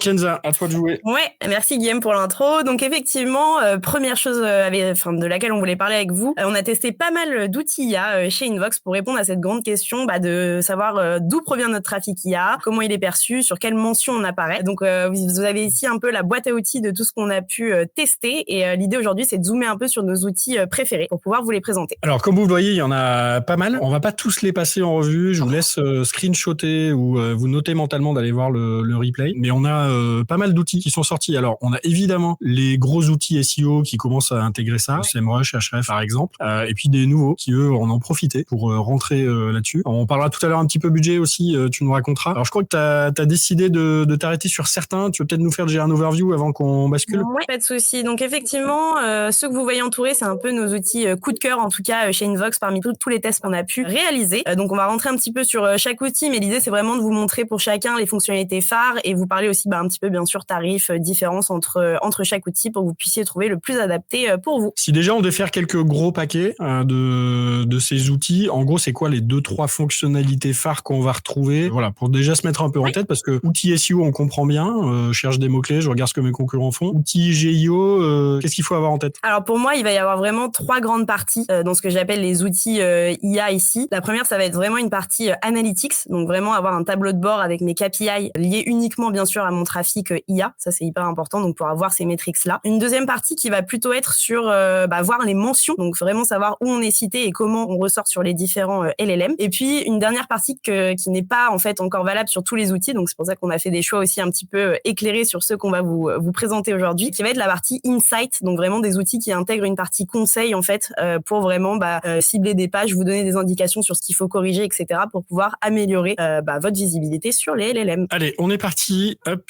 Kenza, à toi de jouer. Ouais, merci Guillaume pour l'intro. Donc effectivement, première chose de laquelle on voulait parler avec vous, on a testé pas mal d'outils IA chez Invox pour répondre à cette grande question de savoir d'où provient notre trafic IA, comment il est perçu, sur quelle mention on apparaît. Donc vous avez ici un peu la boîte à outils de tout ce qu'on a pu tester et l'idée aujourd'hui c'est de zoomer un peu sur nos outils préférés pour pouvoir vous les présenter. Alors comme vous le voyez, il y en a pas mal. On va pas tous les passer en revue. Je vous laisse screenshotter ou vous noter mentalement d'aller voir le replay. Mais on a pas mal d'outils qui sont sortis. Alors on a évidemment les gros outils SEO qui commencent à intégrer ça, SEMrush, Ahrefs par exemple, et puis des nouveaux qui eux en profité pour rentrer là-dessus. On parlera tout à l'heure un petit peu budget aussi, tu nous raconteras. Alors je crois que t'as décidé de t'arrêter sur certains. Tu veux peut-être nous faire déjà un overview avant qu'on bascule? Ouais, pas de souci. Donc effectivement, ceux que vous voyez entourés, c'est un peu nos outils coup de cœur, en tout cas chez Invox, parmi tous les tests qu'on a pu réaliser. Donc on va rentrer un petit peu sur chaque outil, mais l'idée c'est vraiment de vous montrer pour chacun les fonctionnalités phares et vous parler aussi un petit peu bien sûr tarifs, différences entre chaque outil pour que vous puissiez trouver le plus adapté pour vous. Si déjà on devait faire quelques gros paquets de ces outils, en gros c'est quoi les 2-3 fonctionnalités phares qu'on va retrouver? Voilà, pour déjà se mettre un peu en tête, parce que outils SEO on comprend bien, cherche des mots-clés, je regarde ce que mes concurrents font. Outils GIO, qu'est-ce qu'il faut avoir en tête? Alors pour moi, il va y avoir vraiment 3 grandes parties dans ce que j'appelle les outils IA ici. La première, ça va être vraiment une partie analytics, donc vraiment avoir un tableau de bord avec mes KPI liés uniquement bien sûr à mon trafic IA. Ça c'est hyper important, donc pour avoir ces métriques-là. Une deuxième partie qui va plutôt être sur voir les mentions, donc vraiment savoir où on est cité et comment on ressort sur les différents LLM. Et puis une dernière partie qui n'est pas en fait encore valable sur tous les outils, donc c'est pour ça qu'on a fait des choix aussi un petit peu éclairés sur ceux qu'on va vous présenter aujourd'hui, qui va être la partie insight, donc vraiment des outils qui intègrent une partie conseil en fait pour vraiment cibler des pages, vous donner des indications sur ce qu'il faut corriger, etc. pour pouvoir améliorer votre visibilité sur les LLM. Allez, on est parti. Hop,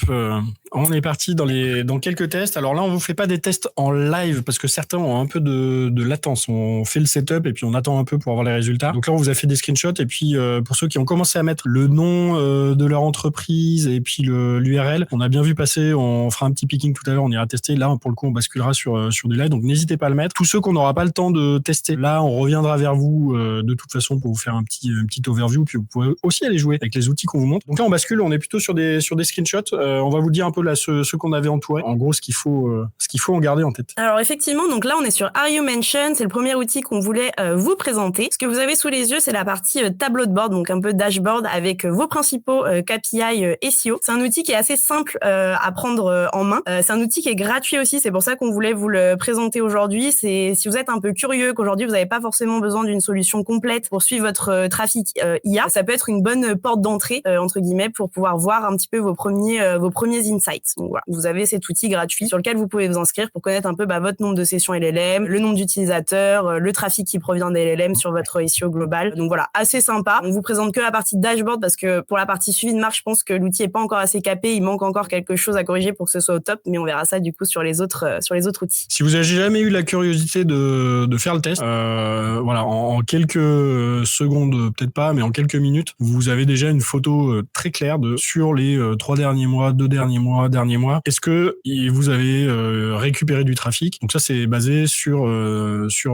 on est parti dans quelques tests. Alors là, on vous fait pas des tests en live parce que certains ont un peu de latence. On fait le setup et puis on attend un peu pour avoir les résultats. Donc là, on vous a fait des screenshots et puis pour ceux qui ont commencé à mettre le nom de leur entreprise et puis l'URL, on a bien vu passer. On fera un petit picking tout à l'heure. On ira tester. Là, pour le coup, on basculera sur du live. Donc n'hésitez pas à le mettre. Tous ceux qu'on n'aura pas le temps de tester, là, on reviendra vers vous de toute façon pour vous faire un petit overview. Puis vous pouvez aussi aller jouer avec les outils qu'on vous montre. Donc là, on bascule. On est plutôt sur des screenshots. On va vous dire un peu là ce qu'on avait entouré. En gros, ce qu'il faut en garder en tête. Alors effectivement, donc là, on est sur Are You Mentioned. C'est le premier outil qu'on voulait vous présenter. Ce que vous avez sous les yeux, c'est la partie tableau de bord, donc un peu dashboard avec vos principaux KPI SEO. C'est un outil qui est assez simple à prendre en main. C'est un outil qui est gratuit aussi. C'est pour ça qu'on voulait vous le présenter aujourd'hui. C'est si vous êtes un peu curieux, qu'aujourd'hui vous n'avez pas forcément besoin d'une solution complète pour suivre votre trafic IA, ça peut être une bonne porte d'entrée entre guillemets pour pouvoir voir un petit peu vos premiers insights. Donc voilà, vous avez cet outil gratuit sur lequel vous pouvez vous inscrire pour connaître un peu votre nombre de sessions LLM, le nombre d'utilisateurs, le trafic qui provient des LLM sur votre SEO global. Donc voilà, assez sympa. On vous présente que la partie dashboard parce que pour la partie suivi de marque, je pense que l'outil est pas encore assez capé. Il manque encore quelque chose à corriger pour que ce soit au top, mais on verra ça du coup sur les autres outils. Si vous avez jamais eu la curiosité de faire le test, voilà, en quelques secondes, peut-être pas, mais en quelques minutes, vous avez déjà une photo très claire sur les 3 derniers mois, 2 derniers mois, est-ce que vous avez récupéré du trafic? Donc ça, c'est basé sur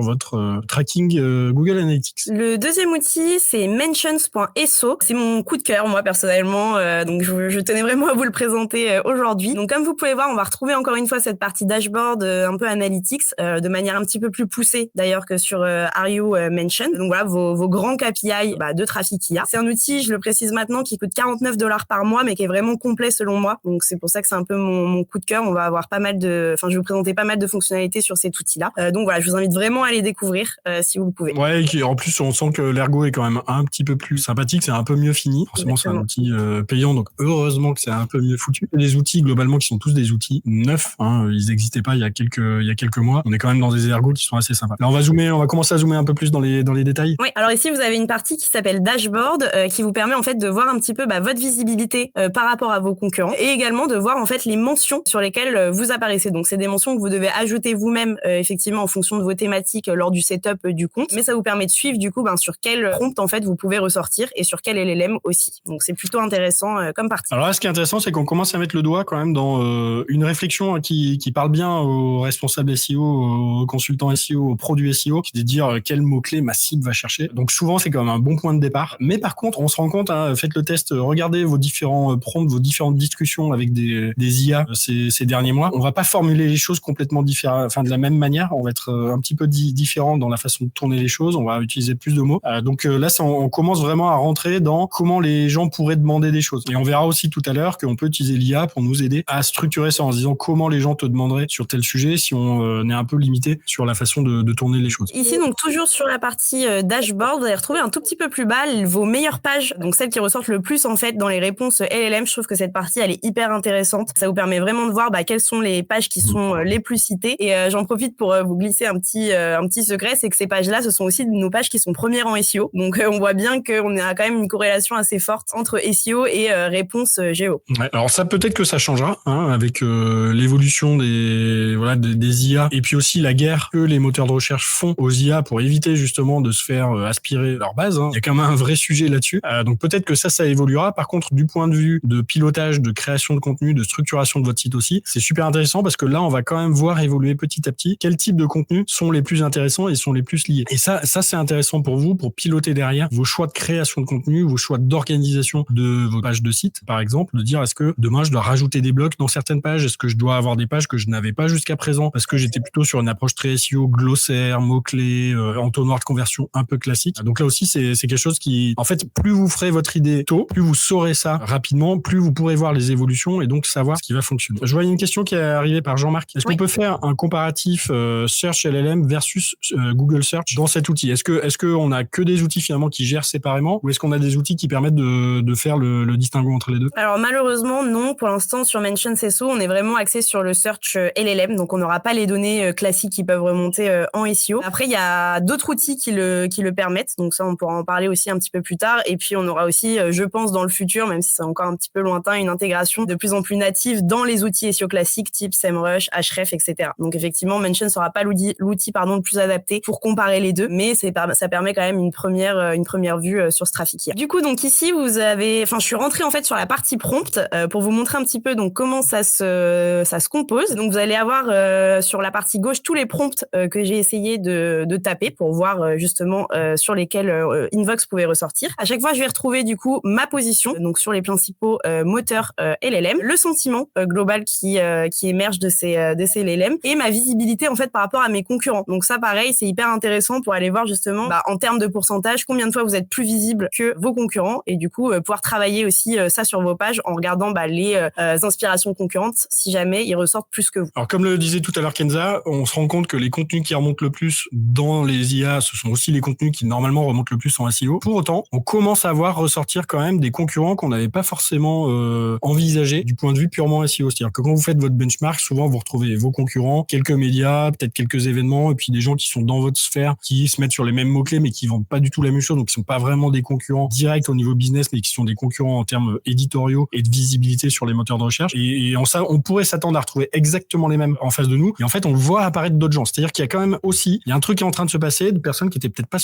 votre tracking Google Analytics. Le deuxième outil, c'est mentions.so. C'est mon coup de cœur, moi, personnellement. Donc, je tenais vraiment à vous le présenter aujourd'hui. Donc, comme vous pouvez voir, on va retrouver encore une fois cette partie dashboard un peu analytics de manière un petit peu plus poussée, d'ailleurs, que sur Are You Mentioned. Donc, voilà, vos grands KPI de trafic IA. C'est un outil, je le précise maintenant, qui coûte $49 par mois, mais qui est vraiment complet selon moi. Donc, c'est pour ça que c'est un peu mon coup de cœur. On va avoir je vais vous présenter pas mal de fonctionnalités sur cet outil-là. Donc, voilà, je vous invite vraiment à les découvrir si vous le pouvez. Ouais, et en plus, on sent que l'ergo est quand même un petit peu plus sympathique, c'est un peu mieux fini. Forcément, c'est un outil payant, donc heureusement que c'est un peu mieux foutu. Les outils, globalement, qui sont tous des outils neufs, ils n'existaient pas il y a quelques mois. On est quand même dans des ergos qui sont assez sympas. Là, on va commencer à zoomer un peu plus dans les détails. Oui, alors ici, vous avez une partie qui s'appelle Dashboard, qui vous permet en fait de voir un petit peu votre visibilité par rapport à vos concurrents et également de voir en fait les mentions sur lesquelles vous apparaissez. Donc, c'est des mentions que vous devez ajouter vous-même, effectivement, en fonction de vos thématiques lors du setup du compte. Mais ça vous permet de suivre, du coup, sur quel prompt, en fait, vous pouvez ressortir et sur quel LLM aussi. Donc, c'est plutôt intéressant comme partie. Alors là, ce qui est intéressant, c'est qu'on commence à mettre le doigt quand même dans une réflexion qui parle bien aux responsables SEO, aux consultants SEO, aux produits SEO, qui est de dire quel mot-clé ma cible va chercher. Donc, souvent, c'est quand même un bon point de départ. Mais par contre, on se rend compte, faites le test, regardez vos différents prompts, vos différentes discussions discussions avec des IA ces derniers mois. On va pas formuler les choses complètement différentes, enfin de la même manière. On va être un petit peu différent dans la façon de tourner les choses. On va utiliser plus de mots. Donc là, on commence vraiment à rentrer dans comment les gens pourraient demander des choses. Et on verra aussi tout à l'heure qu'on peut utiliser l'IA pour nous aider à structurer ça en se disant comment les gens te demanderaient sur tel sujet si on est un peu limité sur la façon de tourner les choses. Ici, donc toujours sur la partie dashboard, vous allez retrouver un tout petit peu plus bas vos meilleures pages, donc celles qui ressortent le plus en fait dans les réponses LLM. Je trouve que cette partie, elle est hyper intéressante. Ça vous permet vraiment de voir quelles sont les pages qui sont les plus citées. Et j'en profite pour vous glisser un petit secret, c'est que ces pages-là, ce sont aussi nos pages qui sont premières en SEO. Donc on voit bien qu'on a quand même une corrélation assez forte entre SEO et réponses géo. Ouais, alors ça, peut-être que ça changera avec l'évolution des IA et puis aussi la guerre que les moteurs de recherche font aux IA pour éviter justement de se faire aspirer leur base. Il y a quand même un vrai sujet là-dessus. Donc peut-être que ça évoluera. Par contre, du point de vue de pilotage, de création de contenu, de structuration de votre site aussi, c'est super intéressant parce que là, on va quand même voir évoluer petit à petit quels types de contenus sont les plus intéressants et sont les plus liés. Et ça c'est intéressant pour vous, pour piloter derrière vos choix de création de contenu, vos choix d'organisation de vos pages de site, par exemple, de dire est-ce que demain je dois rajouter des blocs dans certaines pages, est-ce que je dois avoir des pages que je n'avais pas jusqu'à présent parce que j'étais plutôt sur une approche très SEO, glossaire, mots-clés, entonnoir de conversion un peu classique. Donc là aussi, c'est quelque chose qui, en fait, plus vous ferez votre idée tôt, plus vous saurez ça rapidement, plus vous pourrez voir les évolutions et donc savoir ce qui va fonctionner. Je vois une question qui est arrivée par Jean-Marc. Est-ce qu'on peut faire un comparatif Search LLM versus Google Search dans cet outil? Est-ce qu'on a que des outils finalement qui gèrent séparément ou est-ce qu'on a des outils qui permettent de faire le distinguo entre les deux? Alors malheureusement, non. Pour l'instant, sur Mention SEO, on est vraiment axé sur le Search LLM, donc on n'aura pas les données classiques qui peuvent remonter en SEO. Après, il y a d'autres outils qui le permettent, donc ça, on pourra en parler aussi un petit peu plus tard. Et puis, on aura aussi, je pense, dans le futur, même si c'est encore un petit peu lointain, une intégration de plus en plus native dans les outils SEO classiques, type SEMrush, Ahrefs, etc. Donc effectivement, Mention sera pas l'outil le plus adapté pour comparer les deux, mais ça permet quand même une première vue sur ce trafic. Du coup, donc ici, je suis rentrée en fait sur la partie prompt pour vous montrer un petit peu donc comment ça se compose. Donc vous allez avoir sur la partie gauche tous les prompts que j'ai essayé de taper pour voir justement sur lesquels Invox pouvait ressortir. À chaque fois, je vais retrouver du coup ma position donc sur les principaux moteurs LLM, le sentiment global qui émerge de ces LLM et ma visibilité en fait par rapport à mes concurrents. Donc ça, pareil, c'est hyper intéressant pour aller voir justement en termes de pourcentage combien de fois vous êtes plus visible que vos concurrents et du coup pouvoir travailler aussi ça sur vos pages en regardant les inspirations concurrentes si jamais ils ressortent plus que vous. Alors comme le disait tout à l'heure Kenza, on se rend compte que les contenus qui remontent le plus dans les IA, ce sont aussi les contenus qui normalement remontent le plus en SEO. Pour autant, on commence à voir ressortir quand même des concurrents qu'on n'avait pas forcément envisagés du point de vue purement SEO. C'est-à-dire que quand vous faites votre benchmark, souvent vous retrouvez vos concurrents, quelques médias, peut-être quelques événements, et puis des gens qui sont dans votre sphère, qui se mettent sur les mêmes mots-clés, mais qui vendent pas du tout la même chose, donc qui sont pas vraiment des concurrents directs au niveau business, mais qui sont des concurrents en termes éditoriaux et de visibilité sur les moteurs de recherche. Et en ça, on pourrait s'attendre à retrouver exactement les mêmes en face de nous. Et en fait, on voit apparaître d'autres gens. C'est-à-dire qu'il y a quand même aussi, il y a un truc qui est en train de se passer, de personnes qui étaient peut-être pas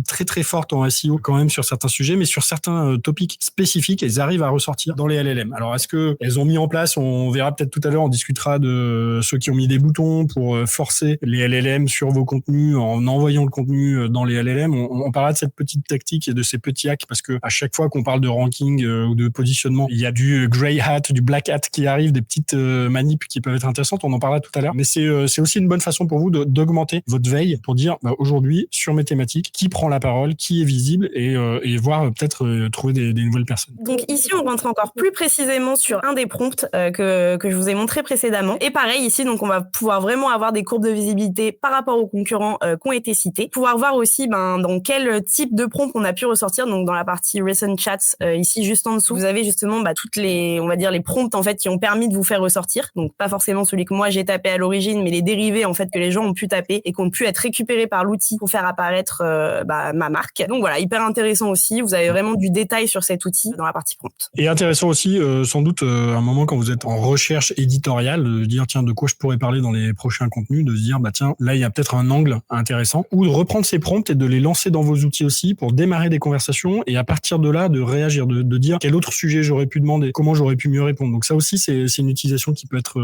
très très fortes en SEO quand même sur certains sujets, mais sur certains topics spécifiques, elles arrivent à ressortir dans les LLM. Alors, est-ce que elles ont mis en place, on verra peut-être tout à l'heure, on discutera de ceux qui ont mis des boutons pour forcer les LLM sur vos contenus en envoyant le contenu dans les LLM. On parlera de cette petite tactique et de ces petits hacks parce que à chaque fois qu'on parle de ranking ou de positionnement, il y a du grey hat, du black hat qui arrive, des petites manips qui peuvent être intéressantes. On en parlera tout à l'heure. Mais c'est aussi une bonne façon pour vous d'augmenter votre veille pour dire aujourd'hui sur mes thématiques qui prend la parole, qui est visible et voir peut-être trouver des nouvelles personnes. Donc ici on rentre encore plus précisément sur un des prompts que je vous ai montré précédemment. Et pareil ici donc on va pouvoir vraiment avoir des courbes de visibilité par rapport aux concurrents qui ont été cités. Pouvoir voir aussi dans quel type de prompt on a pu ressortir. Donc dans la partie recent chats ici juste en dessous vous avez justement toutes les on va dire les prompts en fait qui ont permis de vous faire ressortir. Donc pas forcément celui que moi j'ai tapé à l'origine, mais les dérivés en fait que les gens ont pu taper et qui ont pu être récupérés par l'outil pour faire apparaître ma marque. Donc voilà, hyper intéressant aussi. Vous avez vraiment du détail sur cet outil dans la partie prompt. Et intéressant aussi, sans doute, à un moment quand vous êtes en recherche éditoriale, de dire tiens de quoi je pourrais parler dans les prochains contenus, de se dire tiens là il y a peut-être un angle intéressant, ou de reprendre ces prompts et de les lancer dans vos outils aussi pour démarrer des conversations et à partir de là de réagir, de dire quel autre sujet j'aurais pu demander, comment j'aurais pu mieux répondre. Donc ça aussi c'est une utilisation qui peut être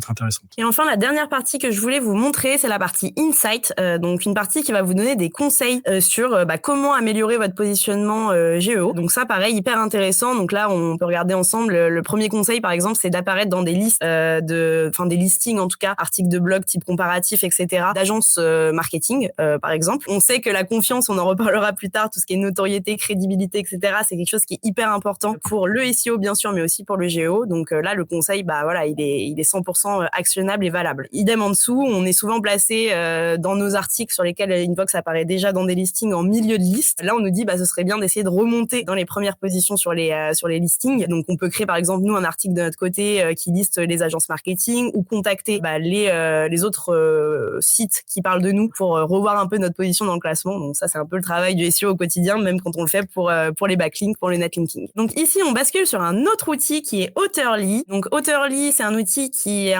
intéressante. Et enfin la dernière partie que je voulais vous montrer, c'est la partie Insight, donc une partie qui va vous donner des conseils sur comment améliorer votre positionnement GEO. Donc ça pareil hyper intéressant. Donc là on peut regarder ensemble premier conseil, par exemple, c'est d'apparaître dans des listes des listings en tout cas, articles de blog type comparatif, etc., d'agences marketing, par exemple. On sait que la confiance, on en reparlera plus tard, tout ce qui est notoriété, crédibilité, etc., c'est quelque chose qui est hyper important pour le SEO bien sûr, mais aussi pour le GEO. Donc là, le conseil, il est 100% actionnable et valable. Idem en dessous, on est souvent placé dans nos articles sur lesquels Invox apparaît déjà dans des listings en milieu de liste. Là, on nous dit ce serait bien d'essayer de remonter dans les premières positions sur les listings. Donc on peut créer par exemple nous un article de notre côté qui liste les agences marketing ou contacter les autres sites qui parlent de nous pour revoir un peu notre position dans le classement. Donc ça, c'est un peu le travail du SEO au quotidien, même quand on le fait pour les backlinks, pour le netlinking. Donc ici, on bascule sur un autre outil qui est Authorly. Donc Authorly, c'est un outil qui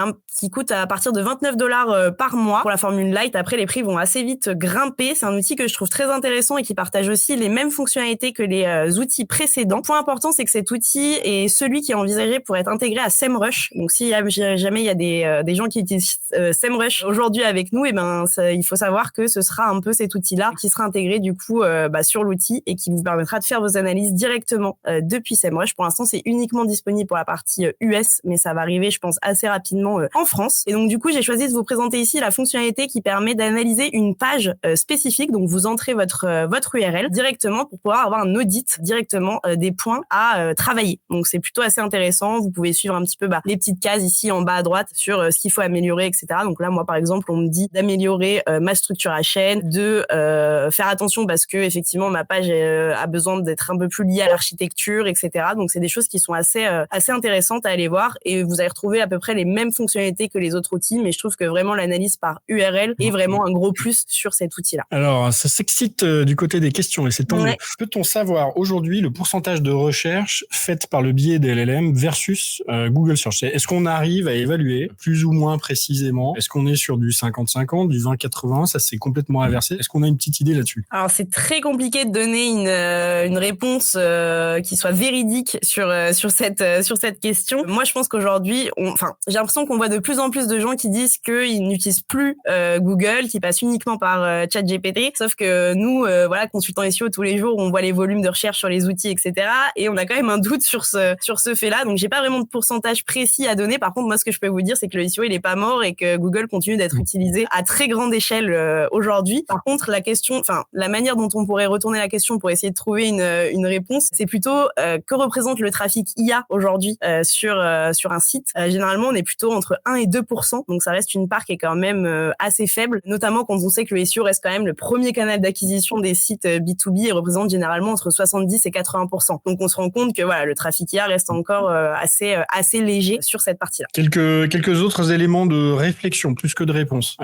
coûte à partir de $29 par mois pour la formule light. Après, les prix vont assez vite grimper. C'est un outil que je trouve très intéressant et qui partage aussi les mêmes fonctionnalités que les outils précédents. Point important, c'est que cet outil est celui qui est envisagé pour être intégré à SEMrush. Donc si jamais il y a des gens qui utilisent SEMrush aujourd'hui avec nous, il faut savoir que ce sera un peu cet outil-là qui sera intégré du coup sur l'outil et qui vous permettra de faire vos analyses directement depuis SEMrush. Pour l'instant, c'est uniquement disponible pour la partie US, mais ça va arriver, je pense, assez rapidement en France. Et donc du coup, j'ai choisi de vous présenter ici la fonctionnalité qui permet d'analyser une page spécifique. Donc vous entrez votre URL directement pour pouvoir avoir un audit directement des points à travailler. Donc c'est plutôt assez intéressant. Vous pouvez suivre un petit peu les petites cases ici en bas à droite sur ce qu'il faut améliorer, etc. Donc là, moi par exemple, on me dit d'améliorer ma structure à chaîne, de faire attention parce que effectivement ma page a besoin d'être un peu plus liée à l'architecture, etc. Donc c'est des choses qui sont assez intéressantes à aller voir et vous allez retrouver à peu près les mêmes fonctionnalités que les autres outils, mais je trouve que vraiment l'analyse par URL est vraiment un gros plus sur cet outil-là. Alors, ça s'excite du côté des questions et c'est tant mieux. Ouais. Peut-on savoir aujourd'hui le pourcentage de recherche faite par le biais des LLM versus Google Search? Est-ce qu'on arrive à évaluer plus ou moins précisément? Est-ce qu'on est sur du 50-50, du 20-80? Ça s'est complètement inversé. Est-ce qu'on a une petite idée là-dessus? Alors, c'est très compliqué de donner une réponse qui soit véridique sur cette question. Moi, je pense qu'aujourd'hui, j'ai l'impression qu'on voit de plus en plus de gens qui disent qu'ils n'utilisent plus Google, qui passent uniquement par ChatGPT. Sauf que nous, consultants SEO, tous les jours, on voit les volumes de recherche sur les outils, etc. Et on a quand même un doute sur ce fait-là. Donc, j'ai pas vraiment de pourcentage précis à donner. Par contre, moi, ce que je peux vous dire, c'est que le SEO, il est pas mort et que Google continue d'être utilisé à très grande échelle aujourd'hui. Par contre, la manière dont on pourrait retourner la question pour essayer de trouver une réponse, c'est plutôt que représente le trafic IA aujourd'hui sur un site. Généralement, on est plutôt entre 1 et 2%. Donc, ça reste une part qui est quand même assez faible, notamment quand on sait que le SEO reste quand même le premier canal d'acquisition des sites B2B et représente généralement entre 70 et 80%. Donc, on se rend compte que le trafic IA reste encore assez léger sur cette partie-là. Quelques autres éléments de réflexion plus que de réponse.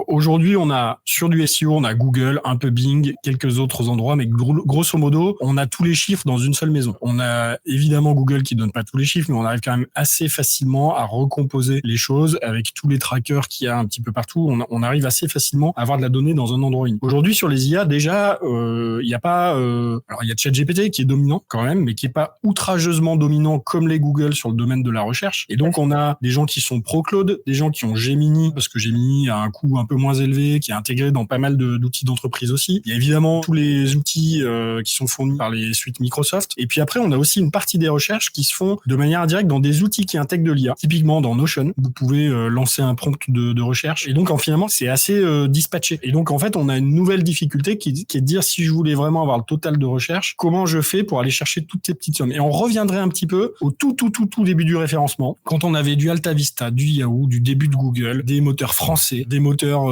Aujourd'hui, on a sur du SEO, on a Google, un peu Bing, quelques autres endroits, mais grosso modo, on a tous les chiffres dans une seule maison. On a évidemment Google qui donne pas tous les chiffres, mais on arrive quand même assez facilement à recomposer les choses avec tous les trackers qu'il y a un petit peu partout. On arrive assez facilement à avoir de la donnée dans un endroit unique. Aujourd'hui, sur les IA, déjà, il y a pas, alors il y a ChatGPT qui est dominant quand même, mais qui est pas outrageusement dominant comme les Google sur le domaine de la recherche. Et donc, on a des gens qui sont pro-Claude, des gens qui ont Gemini, parce que Gemini a un coût un peu moins élevé, qui est intégré dans pas mal d'outils d'entreprise aussi. Il y a évidemment tous les outils qui sont fournis par les suites Microsoft. Et puis après, on a aussi une partie des recherches qui se font de manière indirecte dans des outils qui intègrent de l'IA. Typiquement, dans Notion, vous pouvez lancer un prompt de recherche. Et donc, finalement, c'est assez dispatché. Et donc, en fait, on a une nouvelle difficulté qui est de dire si je voulais vraiment avoir le total de recherche, comment je fais pour aller chercher toutes ces petites sommes. Et on reviendrait un petit peu au tout début du référencement, quand on avait du AltaVista, du Yahoo, du début de Google, des moteurs français, des moteurs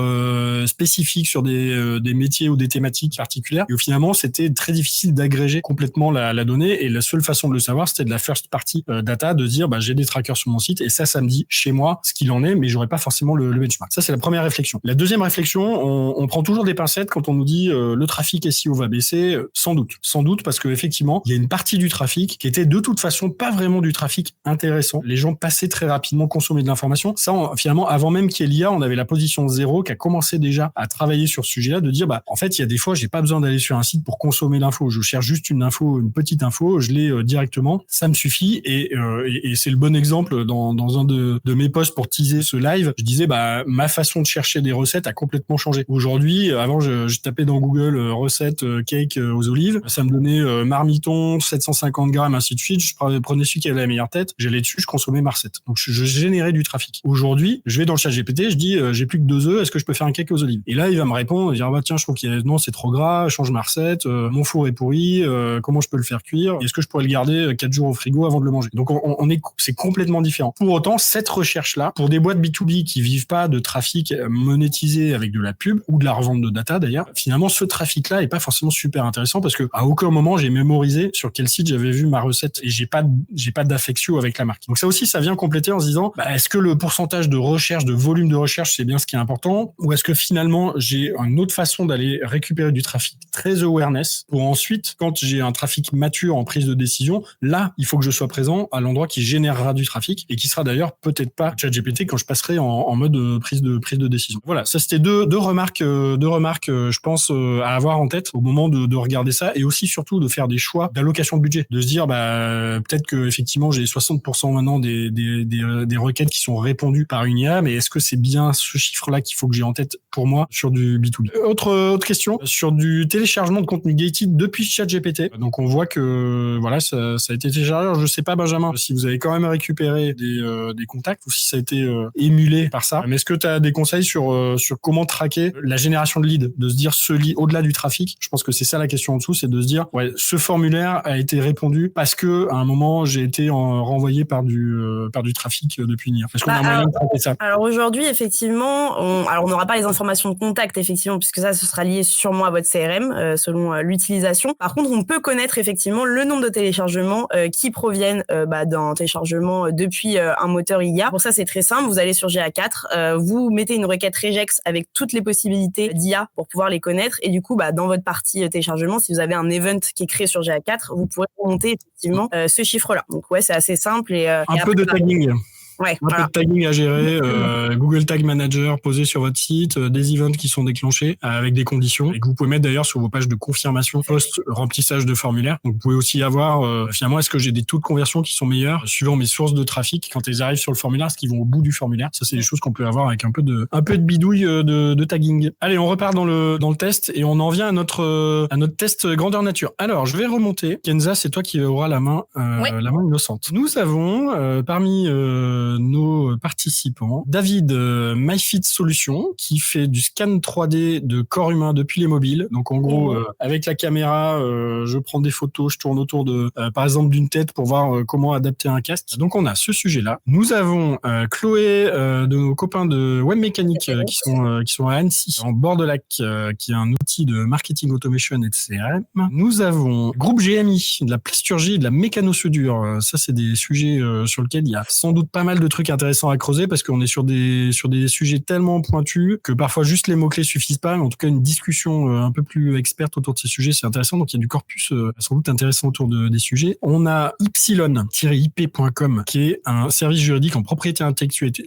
spécifiques sur des métiers ou des thématiques particulières. Et finalement, c'était très difficile d'agréger complètement la donnée. Et la seule façon de le savoir, c'était de la first party data, de dire j'ai des trackers sur mon site et ça me dit chez moi ce qu'il en est, mais j'aurais pas forcément le benchmark. Ça, c'est la première réflexion. La deuxième réflexion, on prend toujours des pincettes quand on nous dit le trafic SEO va baisser. Sans doute, parce que effectivement, il y a une partie du trafic qui était de toute façon pas vraiment du trafic intéressant. Les gens passaient très rapidement, consommer de l'information. Ça, finalement, avant même qu'il y ait l'IA, on avait la position 0 qui a commencé déjà à travailler sur ce sujet-là, de dire en fait, il y a des fois, j'ai pas besoin d'aller sur un site pour consommer l'info. Je cherche juste une petite info, je l'ai directement, ça me suffit. Et c'est le bon exemple dans un de mes posts pour teaser ce live. Je disais ma façon de chercher des recettes a complètement changé. Aujourd'hui, avant, je tapais dans Google recettes cake aux olives, ça me donnait marmiton 750 grammes, ainsi de suite. prenais celui qui avait la meilleure tête, j'allais dessus, je consommais ma recette. Donc je générais du trafic. Aujourd'hui, je vais dans le chat GPT, je dis j'ai plus que 2 œufs, est-ce que je peux faire un cake aux olives? Et là, il va me répondre, dire tiens, je trouve non, c'est trop gras, change ma recette, mon four est pourri, comment je peux le faire cuire? Est-ce que je pourrais le garder 4 jours au frigo avant de le manger? Donc c'est complètement différent. Pour autant, cette recherche-là, pour des boîtes B2B qui vivent pas de trafic monétisé avec de la pub ou de la revente de data d'ailleurs, finalement ce trafic-là est pas forcément super intéressant parce que à aucun moment j'ai mémorisé sur quel site j'avais vu ma recette et j'ai pas d'affection avec la marque. Donc ça aussi, ça vient compléter en se disant est-ce que le pourcentage de recherche, de volume de recherche, c'est bien ce qui est important, ou est-ce que finalement j'ai une autre façon d'aller récupérer du trafic très awareness pour ensuite, quand j'ai un trafic mature en prise de décision, là il faut que je sois présent à l'endroit qui générera du trafic et qui sera d'ailleurs peut-être pas ChatGPT quand je passerai en mode prise de décision. Voilà, ça c'était deux remarques, je pense à avoir en tête au moment de regarder ça, et aussi surtout de faire des choix d'allocation de budget, de se dire peut-être que effectivement j'ai 60% maintenant des requêtes qui sont répondues par une IA, mais est-ce que c'est bien ce chiffre-là qu'il faut que j'ai en tête pour moi sur du B2B? Autre question sur du téléchargement de contenu gated depuis ChatGPT. Donc on voit que voilà, ça a été téléchargé. Alors, je sais pas, Benjamin, si vous avez quand même récupéré des contacts ou si ça a été émulé par ça. Mais est-ce que tu as des conseils sur comment traquer la génération de leads, de se dire ce lead au-delà du trafic? Je pense que c'est ça la question en dessous, c'est de se dire ce formulaire a été répondu parce que à un moment j'ai été renvoyé par du trafic depuis une heure. Est-ce qu'on a un moyen de traquer ça? Alors aujourd'hui, effectivement, on n'aura pas les informations de contact, effectivement, puisque ça, ce sera lié sûrement à votre CRM, selon l'utilisation. Par contre, on peut connaître effectivement le nombre de téléchargements qui proviennent d'un téléchargement depuis un moteur IA. Pour ça, c'est très simple. Vous allez sur GA4, vous mettez une requête regex avec toutes les possibilités d'IA pour pouvoir les connaître. Et du coup, dans votre partie téléchargement, si vous avez un event qui est créé sur GA4, vous pourrez remonter effectivement ce chiffre-là. Donc c'est assez simple. Et peu de tagging. Ouais, un peu de tagging à gérer, Google Tag Manager posé sur votre site, des events qui sont déclenchés avec des conditions et que vous pouvez mettre d'ailleurs sur vos pages de confirmation post-remplissage de formulaire. Donc vous pouvez aussi avoir finalement est-ce que j'ai des taux de conversion qui sont meilleurs suivant mes sources de trafic quand ils arrivent sur le formulaire, est-ce qu'ils vont au bout du formulaire. Ça c'est des choses qu'on peut avoir avec un peu de bidouille de tagging. Allez, on repart dans le test et on en vient à notre test grandeur nature. Alors je vais remonter. Kenza, c'est toi qui auras la main innocente. Nous avons parmi nos participants David MyFit Solutions qui fait du scan 3D de corps humain depuis les mobiles. Donc en gros avec la caméra je prends des photos, je tourne autour de par exemple d'une tête pour voir comment adapter un casque. Donc on a ce sujet-là. Nous avons Chloé de nos copains de Web Mécanique qui sont à Annecy en bord de lac qui est un outil de marketing automation et de CRM. Nous avons Groupe GMI de la plasturgie et de la mécanosoudure. Ça c'est des sujets sur lesquels il y a sans doute pas mal de trucs intéressants à creuser parce qu'on est sur des sujets tellement pointus que parfois juste les mots-clés suffisent pas, mais en tout cas une discussion un peu plus experte autour de ces sujets, c'est intéressant. Donc il y a du corpus sans doute intéressant autour des sujets. On a Ypsilon-ip.com qui est un service juridique en propriété intellectuelle.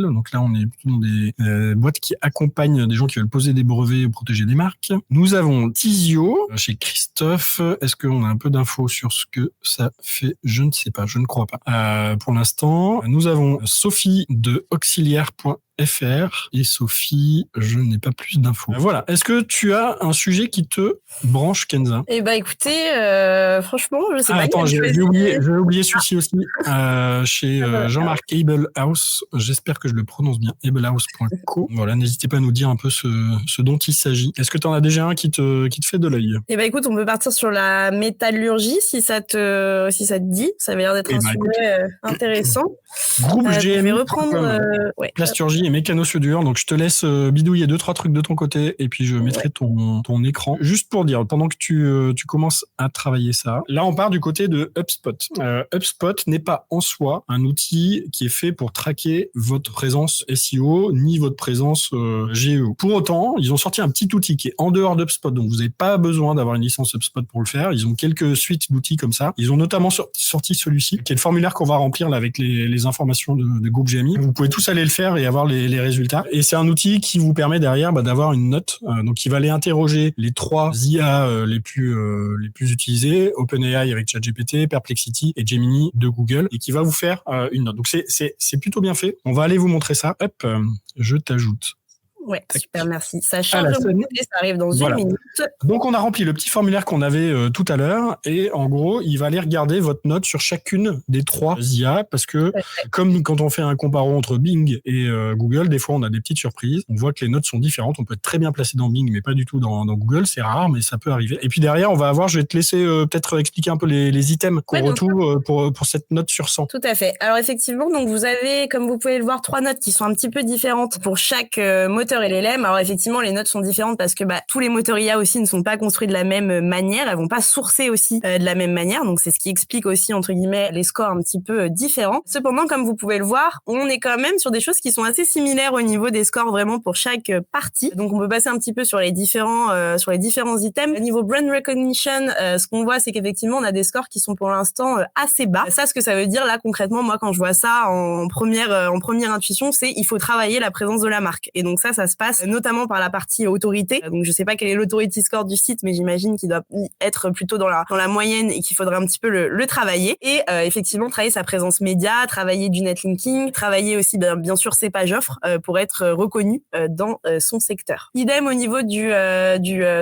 Donc là on est plutôt dans des boîtes qui accompagnent des gens qui veulent poser des brevets ou protéger des marques. Nous avons Tizio chez Christophe. Est-ce qu'on a un peu d'infos sur ce que ça fait? Je ne sais pas, je ne crois pas. Pour l'instant, nous avons Sophie de auxiliaire.fr et Sophie, je n'ai pas plus d'infos. Voilà. Est-ce que tu as un sujet qui te branche, Kenza? Eh écoutez, franchement, je sais pas. Attends, j'ai oublié celui-ci aussi. Chez Jean-Marc Abelhouse. J'espère que je le prononce bien. Abelhouse.co. Voilà, n'hésitez pas à nous dire un peu ce dont il s'agit. Est-ce que tu en as déjà un qui te fait de l'œil? Écoute, on peut partir sur la métallurgie si ça te dit. Ça avait l'air d'être un sujet intéressant. Groupe GMI. Je vais reprendre plasturgie et mécanosoudure. Donc je te laisse bidouiller 2-3 trucs de ton côté et puis je mettrai ton écran. Juste pour dire, pendant que tu commences à travailler ça, là on part du côté de HubSpot. HubSpot n'est pas en soi un outil qui est fait pour traquer votre présence SEO ni votre présence GEO. Pour autant, ils ont sorti un petit outil qui est en dehors d'HubSpot, donc vous n'avez pas besoin d'avoir une licence HubSpot pour le faire. Ils ont quelques suites d'outils comme ça. Ils ont notamment sorti celui-ci, qui est le formulaire qu'on va remplir là avec les informations de Groupe GMI. Vous pouvez tous aller le faire et avoir les résultats. Et c'est un outil qui vous permet derrière d'avoir une note. Donc, il va aller interroger les 3 IA les plus utilisés, OpenAI avec ChatGPT, Perplexity et Gemini de Google, et qui va vous faire une note. Donc, c'est plutôt bien fait. On va aller vous montrer ça. Hop, je t'ajoute Ouais, super, merci. Ça À change la de mon scène. côté, ça arrive dans Voilà. une minute. Donc, on a rempli le petit formulaire qu'on avait tout à l'heure et en gros, il va aller regarder votre note sur chacune des 3 IA parce que comme quand on fait un comparo entre Bing et Google, des fois, on a des petites surprises. On voit que les notes sont différentes. On peut être très bien placé dans Bing, mais pas du tout dans Google. C'est rare, mais ça peut arriver. Et puis derrière, on va avoir, je vais te laisser peut-être expliquer un peu les items qu'on retrouve pour cette note sur 100. Tout à fait. Alors effectivement, donc vous avez, comme vous pouvez le voir, 3 notes qui sont un petit peu différentes pour chaque moteur LLM. Alors effectivement, les notes sont différentes parce que tous les moteurs IA aussi ne sont pas construits de la même manière. Elles vont pas sourcer aussi de la même manière. Donc c'est ce qui explique aussi, entre guillemets, les scores un petit peu différents. Cependant, comme vous pouvez le voir, on est quand même sur des choses qui sont assez similaires au niveau des scores vraiment pour chaque partie. Donc on peut passer un petit peu sur les différents items. Au niveau brand recognition, ce qu'on voit, c'est qu'effectivement, on a des scores qui sont pour l'instant assez bas. Ça, ce que ça veut dire là concrètement, moi quand je vois ça en première intuition, c'est il faut travailler la présence de la marque. Et donc ça se passe notamment par la partie autorité. Donc je sais pas quel est l'authority score du site, mais j'imagine qu'il doit être plutôt dans la moyenne et qu'il faudrait un petit peu le travailler. Et effectivement travailler sa présence média, travailler du netlinking, travailler aussi bien sûr ses pages offres pour être reconnu dans son secteur. Idem au niveau du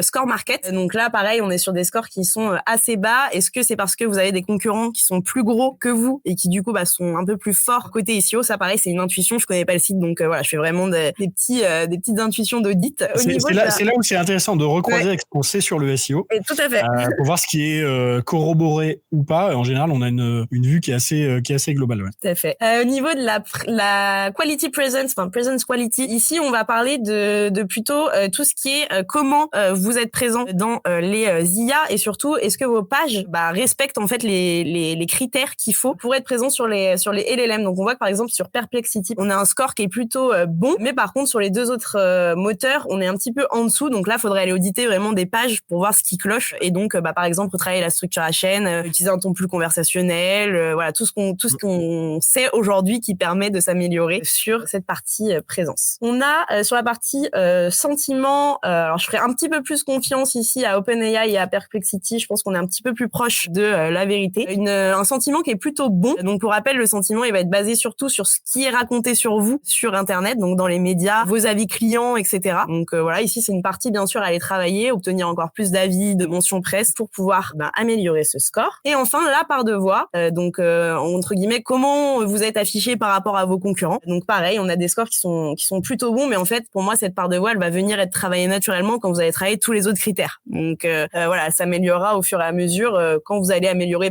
score market. Donc là pareil, on est sur des scores qui sont assez bas. Est-ce que c'est parce que vous avez des concurrents qui sont plus gros que vous et qui du coup sont un peu plus forts côté SEO? Ça pareil, c'est une intuition, je connais pas le site, donc voilà, je fais vraiment des petites intuitions d'audit. C'est là où c'est intéressant de recroiser avec ce qu'on sait sur le SEO. Et tout à fait. Pour voir ce qui est corroboré ou pas. En général, on a une vue qui est assez globale. Ouais. Tout à fait. Au niveau de la quality presence, presence quality, ici on va parler de plutôt tout ce qui est comment vous êtes présent dans les IA et surtout est-ce que vos pages respectent en fait les critères qu'il faut pour être présent sur les LLM. Donc on voit que par exemple sur Perplexity, on a un score qui est plutôt bon, mais par contre sur les deux autres moteurs, on est un petit peu en dessous. Donc là, il faudrait aller auditer vraiment des pages pour voir ce qui cloche et donc par exemple retravailler la structure à chaîne, utiliser un ton plus conversationnel, voilà tout ce qu'on sait aujourd'hui qui permet de s'améliorer sur cette partie présence. On a sur la partie sentiment, alors je ferai un petit peu plus confiance ici à OpenAI et à Perplexity. Je pense qu'on est un petit peu plus proche de la vérité. Un sentiment qui est plutôt bon. Donc pour rappel, le sentiment il va être basé surtout sur ce qui est raconté sur vous sur Internet, donc dans les médias, vos avis clients, etc. Donc voilà, ici c'est une partie bien sûr à aller travailler, obtenir encore plus d'avis, de mentions presse pour pouvoir améliorer ce score. Et enfin la part de voix, donc entre guillemets comment vous êtes affiché par rapport à vos concurrents. Donc pareil, on a des scores qui sont plutôt bons, mais en fait pour moi cette part de voix elle va venir être travaillée naturellement quand vous allez travailler tous les autres critères. Donc voilà, elle s'améliorera au fur et à mesure quand vous allez améliorer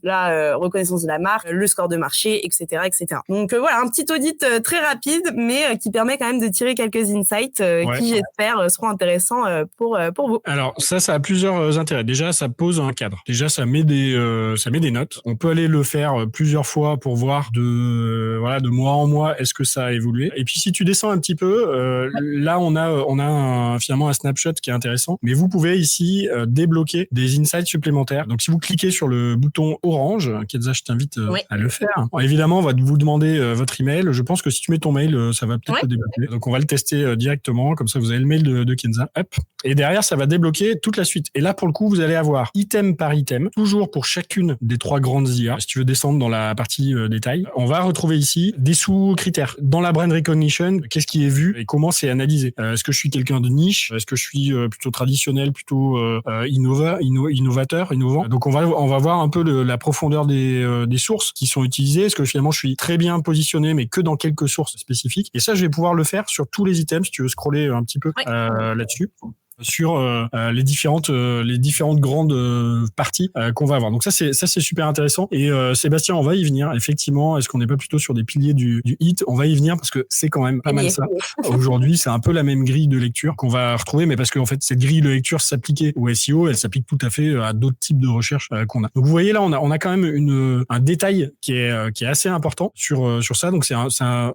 la reconnaissance de la marque, le score de marché, etc., etc. Donc voilà, un petit audit très rapide, mais qui permet quand même de tirer quelques insights qui j'espère seront intéressants pour vous. Alors ça a plusieurs intérêts. Déjà, ça pose un cadre. Déjà, ça met des notes. On peut aller le faire plusieurs fois pour voir de mois en mois est-ce que ça a évolué. Et puis si tu descends un petit peu, là on a finalement un snapshot qui est intéressant. Mais vous pouvez ici débloquer des insights supplémentaires. Donc si vous cliquez sur le bouton orange, Kenza, je t'invite à le faire. Bon, évidemment, on va vous demander votre email. Je pense que si tu mets ton mail, ça va peut-être le débloquer. Donc on va le tester directement. Comme ça, vous avez le mail de Kenza. Hop. Et derrière, ça va débloquer toute la suite. Et là, pour le coup, vous allez avoir item par item, toujours pour chacune des 3 grandes IA. Si tu veux descendre dans la partie détail, on va retrouver ici des sous-critères. Dans la brand recognition, qu'est-ce qui est vu et comment c'est analysé? Est-ce que je suis quelqu'un de niche? Est-ce que je suis plutôt traditionnel, plutôt innovateur, innovant? Donc on va voir un peu la profondeur des sources qui sont utilisées. Est-ce que finalement je suis très bien positionné, mais que dans quelques sources spécifiques? Et ça, je vais pouvoir le faire sur tous les items, si tu veux scroller un petit peu là-dessus. Sur les différentes grandes parties qu'on va avoir. Donc ça c'est super intéressant. Et Sébastien, on va y venir. Effectivement, est-ce qu'on n'est pas plutôt sur des piliers du hit? On va y venir parce que c'est quand même pas mal ça. Aujourd'hui, c'est un peu la même grille de lecture qu'on va retrouver, mais parce qu'en fait cette grille de lecture s'appliquait au SEO, elle s'applique tout à fait à d'autres types de recherches qu'on a. Donc vous voyez là, on a quand même un détail qui est assez important sur ça. Donc c'est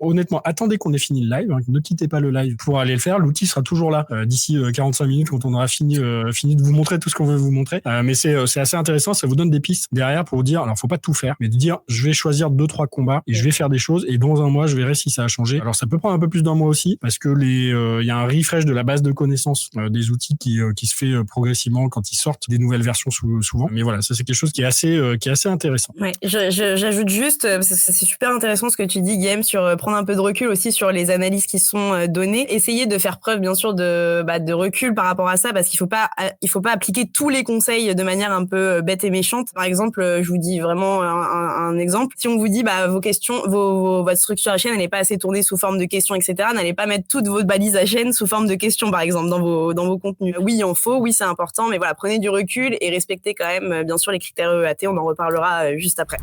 honnêtement, attendez qu'on ait fini le live. Ne quittez pas le live pour aller le faire. L'outil sera toujours là d'ici 45 minutes. minutes quand on aura fini de vous montrer tout ce qu'on veut vous montrer. Mais c'est assez intéressant, ça vous donne des pistes derrière pour vous dire, alors faut pas tout faire, mais de dire je vais choisir 2-3 combats et je vais faire des choses et dans un mois je verrai si ça a changé. Alors ça peut prendre un peu plus d'un mois aussi parce que il y a un refresh de la base de connaissances des outils qui se fait progressivement quand ils sortent des nouvelles versions souvent. Mais voilà, ça c'est quelque chose qui est assez intéressant. Ouais, j'ajoute juste parce que c'est super intéressant ce que tu dis, Guillaume, sur prendre un peu de recul aussi sur les analyses qui sont données. Essayer de faire preuve bien sûr de recul par rapport à ça parce qu'il faut pas appliquer tous les conseils de manière un peu bête et méchante. Par exemple, je vous dis vraiment un exemple. Si on vous dit vos questions, votre structure à chaîne elle n'est pas assez tournée sous forme de questions, etc. N'allez pas mettre toutes vos balises à chaîne sous forme de questions par exemple dans vos contenus. Oui, il en faut, oui c'est important, mais voilà, prenez du recul et respectez quand même bien sûr les critères EAT. On en reparlera juste après.